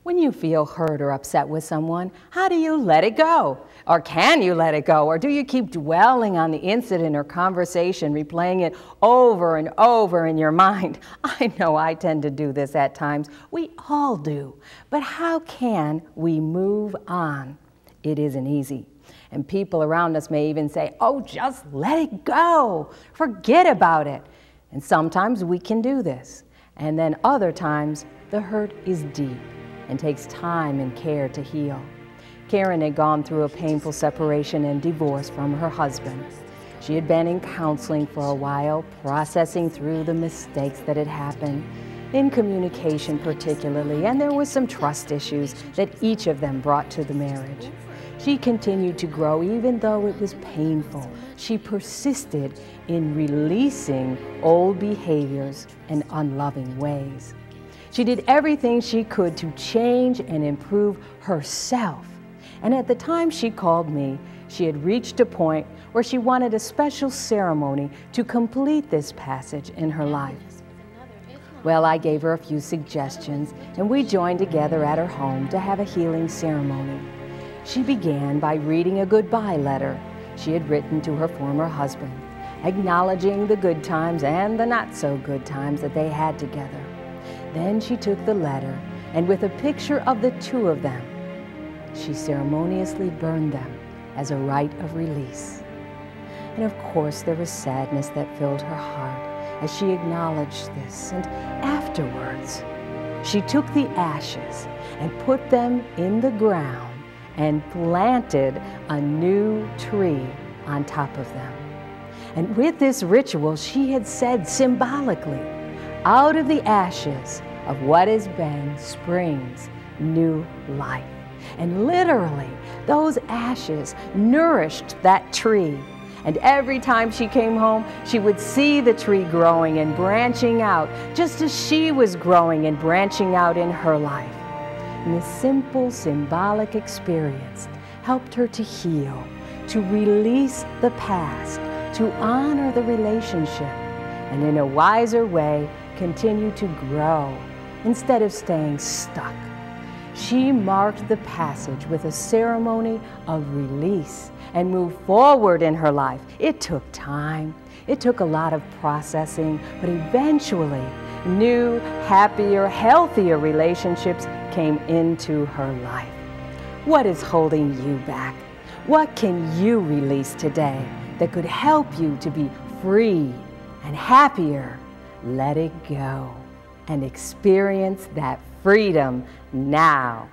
When you feel hurt or upset with someone, how do you let it go? Or can you let it go? Or do you keep dwelling on the incident or conversation, replaying it over and over in your mind? I know I tend to do this at times. We all do. But how can we move on? It isn't easy. And people around us may even say, oh, just let it go. Forget about it. And sometimes we can do this. And then other times, the hurt is deep and takes time and care to heal. Karen had gone through a painful separation and divorce from her husband. She had been in counseling for a while, processing through the mistakes that had happened, in communication particularly, and there was some trust issues that each of them brought to the marriage. She continued to grow even though it was painful. She persisted in releasing old behaviors and unloving ways. She did everything she could to change and improve herself. And at the time she called me, she had reached a point where she wanted a special ceremony to complete this passage in her life. Well, I gave her a few suggestions, and we joined together at her home to have a healing ceremony. She began by reading a goodbye letter she had written to her former husband, acknowledging the good times and the not so good times that they had together. Then she took the letter, and with a picture of the two of them, she ceremoniously burned them as a rite of release. And of course, there was sadness that filled her heart as she acknowledged this. And afterwards, she took the ashes and put them in the ground and planted a new tree on top of them. And with this ritual, she had said symbolically, out of the ashes of what has been springs new life. And literally, those ashes nourished that tree. And every time she came home, she would see the tree growing and branching out, just as she was growing and branching out in her life. And this simple, symbolic experience helped her to heal, to release the past, to honor the relationship, and in a wiser way, continue to grow instead of staying stuck. She marked the passage with a ceremony of release and moved forward in her life. It took time. It took a lot of processing, but eventually new, happier, healthier relationships came into her life. What is holding you back? What can you release today that could help you to be free and happier? Let it go and experience that freedom now.